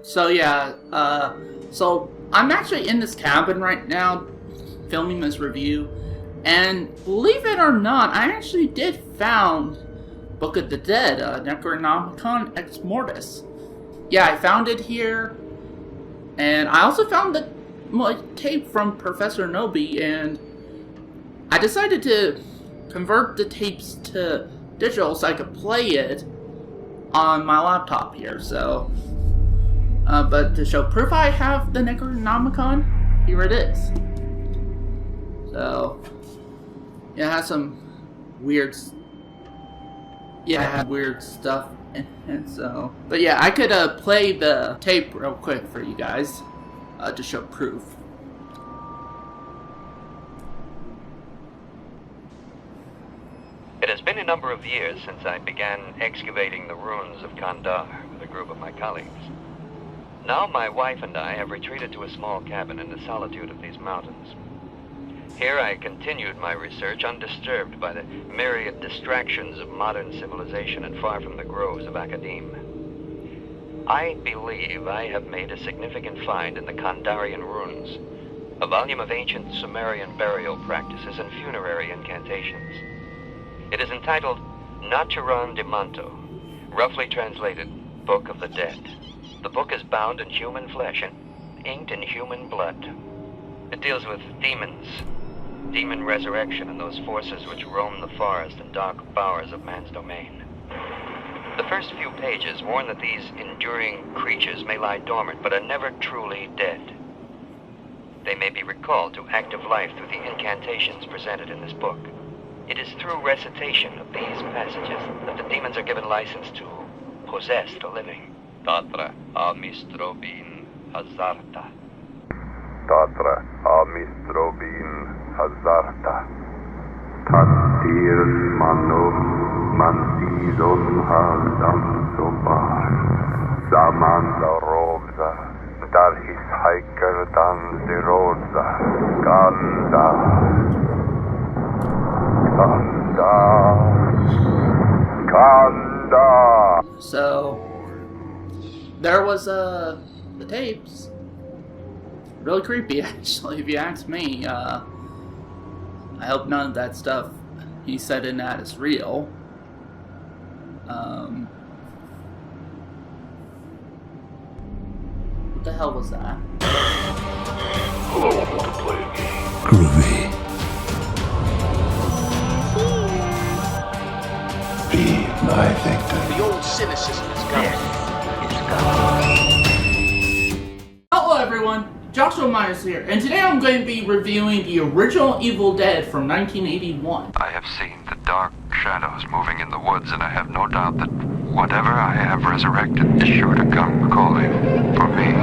So yeah, so I'm actually in this cabin right now, filming this review, and believe it or not, I actually did found Book of the Dead, Necronomicon Ex Mortis. Yeah, I found it here, and I also found the tape from Professor Nobi, and I decided to convert the tapes to digital so I could play it on my laptop here, so... but to show proof I have the Necronomicon, here it is. So, yeah, it has some weird... Yeah, it had weird stuff in it, so... But yeah, I could play the tape real quick for you guys, to show proof. It has been a number of years since I began excavating the ruins of Kandar with a group of my colleagues. Now my wife and I have retreated to a small cabin in the solitude of these mountains. Here I continued my research undisturbed by the myriad distractions of modern civilization and far from the groves of academe. I believe I have made a significant find in the Kandarian ruins, a volume of ancient Sumerian burial practices and funerary incantations. It is entitled Naturon de Manto, roughly translated, Book of the Dead. The book is bound in human flesh and inked in human blood. It deals with demons, demon resurrection, and those forces which roam the forest and dark bowers of man's domain. The first few pages warn that these enduring creatures may lie dormant, but are never truly dead. They may be recalled to active life through the incantations presented in this book. It is through recitation of these passages that the demons are given license to possess the living. Tatra amistrobin hazarta. Tatra amistrobin hazarta. Tantir mano mansidon hazam sobar. Samanda rosa. Dar his hiker dan zerosa. Ganda. Kanda. So, there was the tapes. Really creepy, actually, if you ask me. I hope none of that stuff he said in that is real. What the hell was that? Hello, to play a game. Groovy. Be my victim. The old cynicism is gone. Hello everyone, Joshua Myers here, and today I'm going to be reviewing the original Evil Dead from 1981. I have seen the dark shadows moving in the woods, and I have no doubt that whatever I have resurrected is sure to come calling for me.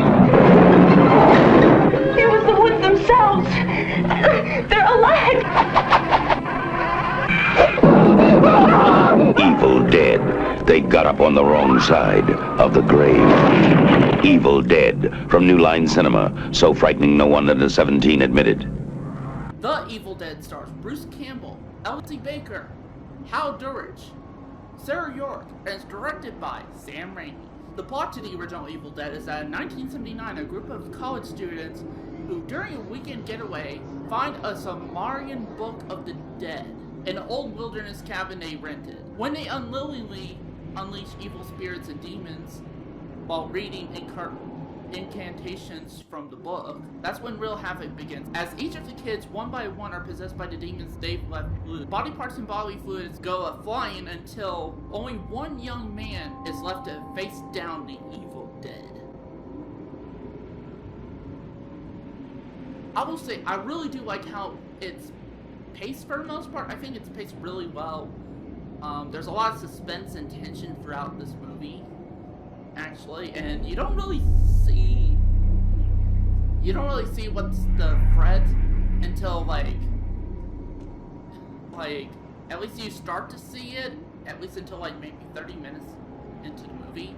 It was the woods themselves! They're alive! Evil Dead. They got up on the wrong side of the grave. Evil Dead from New Line Cinema, so frightening no one under 17 admitted. The Evil Dead stars Bruce Campbell, Elsie Baker, Hal Durridge, Sarah York, and is directed by Sam Raimi. The plot to the original Evil Dead is that in 1979, a group of college students who, during a weekend getaway, find a Sumerian Book of the Dead in an old wilderness cabin they rented. When they unwillingly unleash evil spirits and demons while reading incantations from the book, that's when real havoc begins. As each of the kids, one by one, are possessed by the demons they've left loose, body parts and bodily fluids go flying until only one young man is left to face down the Evil Dead. I will say, I really do like how it's paced for the most part. I think it's paced really well. There's a lot of suspense and tension throughout this movie, actually, and you don't really see what's the threat until like at least you start to see it, at least until like maybe 30 minutes into the movie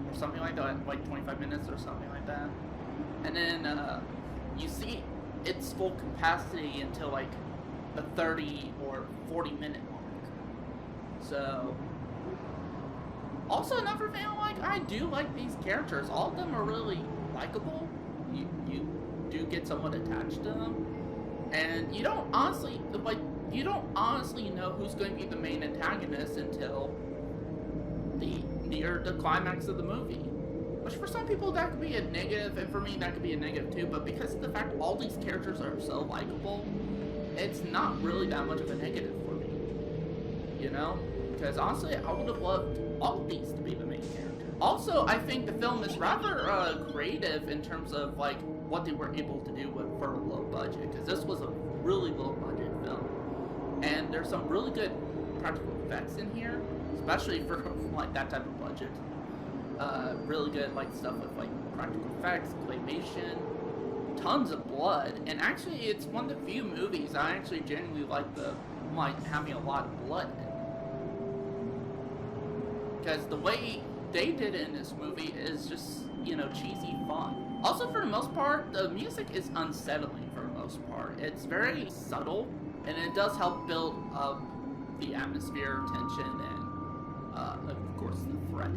or something like that, like 25 minutes or something like that, and then you see its full capacity until like the 30 or 40 minute mark. So Also, another thing I do like these characters. All of them are really likable. You do get somewhat attached to them. And you don't honestly know who's going to be the main antagonist until near the climax of the movie. Which for some people that could be a negative, and for me that could be a negative too, but because of the fact all these characters are so likable, it's not really that much of a negative for me. You know? Because honestly, I would have loved all of these to be the main character. Also, I think the film is rather creative in terms of like what they were able to do for a low budget, because this was a really low budget film. And there's some really good practical effects in here, especially for like that type of budget. Really good like stuff with like practical effects, claymation, tons of blood, and actually it's one of the few movies I actually genuinely like having a lot of blood in. Because the way they did it in this movie is just, you know, cheesy fun. Also, for the most part, the music is unsettling for the most part. It's very subtle, and it does help build up the atmosphere, tension, and of course the threat.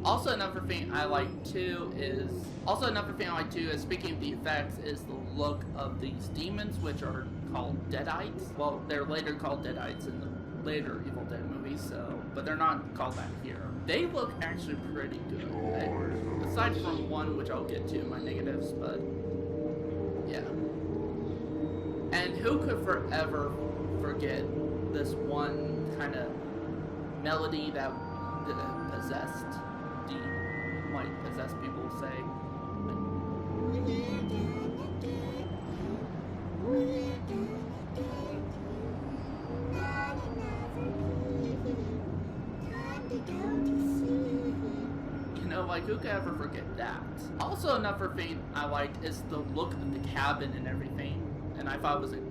Also, another thing I like too is speaking of the effects, is the look of these demons, which are called Deadites. Well, they're later called Deadites in the later Evil Dead movies, but they're not called that here. They look actually pretty good. Aside from one, which I'll get to in my negatives, but yeah. And who could forever forget this one kind of melody that possessed might possess people, say. You know, like, who could ever forget that? Also, another thing I liked is the look of the cabin and everything, and I thought it was a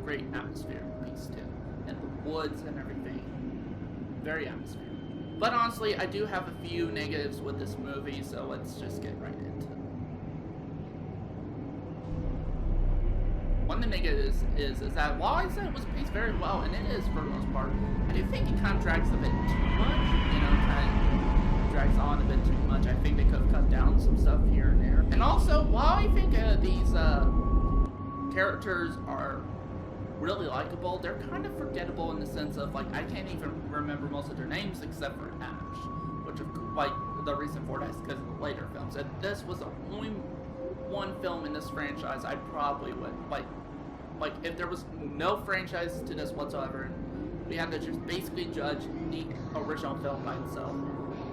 great atmosphere piece too. And the woods and everything. Very atmospheric. But honestly, I do have a few negatives with this movie, so let's just get right into it. One of the negatives is that while I said it was paced very well, and it is for the most part, I do think it kind of drags a bit too much. You know, kind of drags on a bit too much. I think they could have cut down some stuff here and there. And also, while I think these characters are really likable, they're kind of forgettable in the sense of, like, I can't even remember most of their names except for Ash, which, like, the reason for that is because of the later films. And this was the only one film in this franchise I probably would, like, if there was no franchise to this whatsoever, and we had to just basically judge the original film by itself,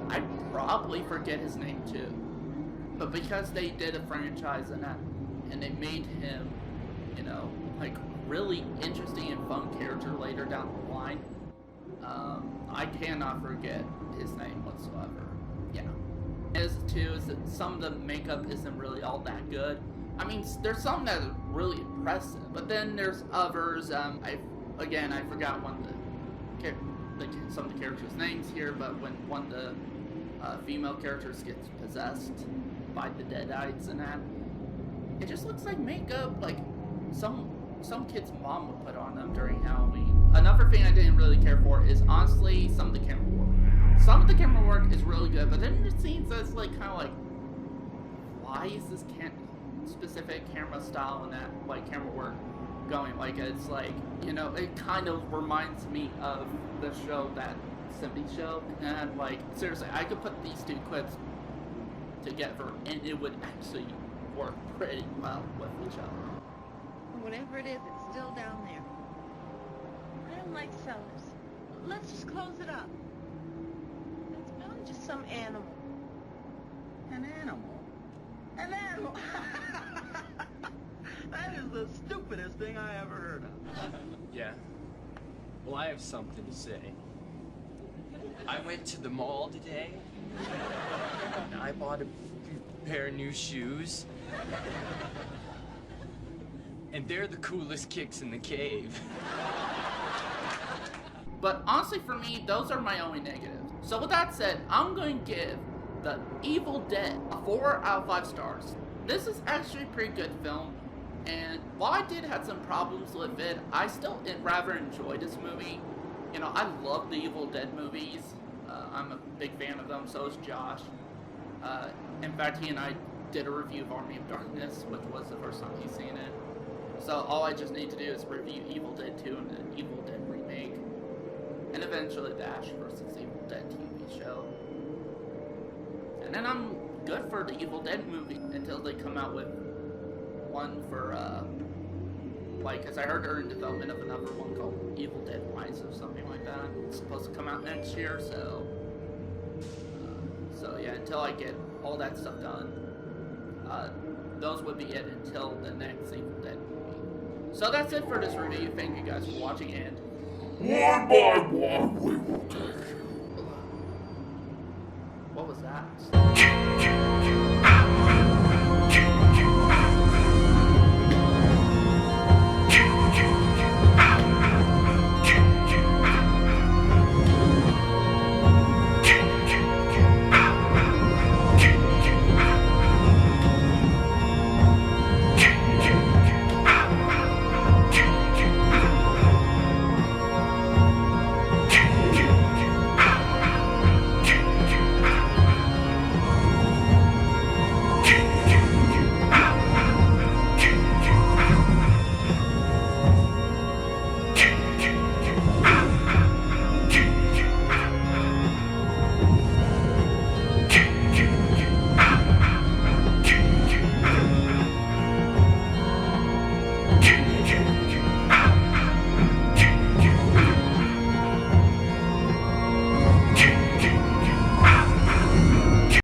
I'd probably forget his name too. But because they did a franchise in that, and they made him, you know, like, really interesting and fun character later down the line, I cannot forget his name whatsoever. Yeah. Is that some of the makeup isn't really all that good. I mean, there's some that are really impressive, but then there's others. I forgot some of the characters' names here, but when one of the female characters gets possessed by the Deadites and that, it just looks like makeup, like some kid's mom would put on them during Halloween. Another thing I didn't really care for is, honestly, some of the camera work. Some of the camera work is really good, but then it seems that's like kind of like, why is this specific camera style and that like camera work going? Like, it's like, you know, it kind of reminds me of the show, that Simpy show, and like, seriously, I could put these two clips together and it would actually work pretty well with each other. Whatever it is, it's still down there. I don't like cellars. Let's just close it up. It's probably just some animal. An animal? An animal? That is the stupidest thing I ever heard of. Yeah. Well, I have something to say. I went to the mall today, and I bought a pair of new shoes. And they're the coolest kicks in the cave. But honestly, for me, those are my only negatives. So with that said, I'm going to give The Evil Dead a 4 out of 5 stars. This is actually a pretty good film, and while I did have some problems with it, I still rather enjoy this movie. You know, I love the Evil Dead movies. I'm a big fan of them, so is Josh. In fact, he and I did a review of Army of Darkness, which was the first time he's seen it. So all I just need to do is review Evil Dead 2 and the Evil Dead remake. And eventually the Ash vs. Evil Dead TV show. And then I'm good for the Evil Dead movie until they come out with one for, because I heard they're in development of another one called Evil Dead Rise or something like that. It's supposed to come out next year, so yeah, until I get all that stuff done, those would be it until the next Evil Dead movie. So that's it for this review. Thank you guys for watching, and one by one we will take you. what was that?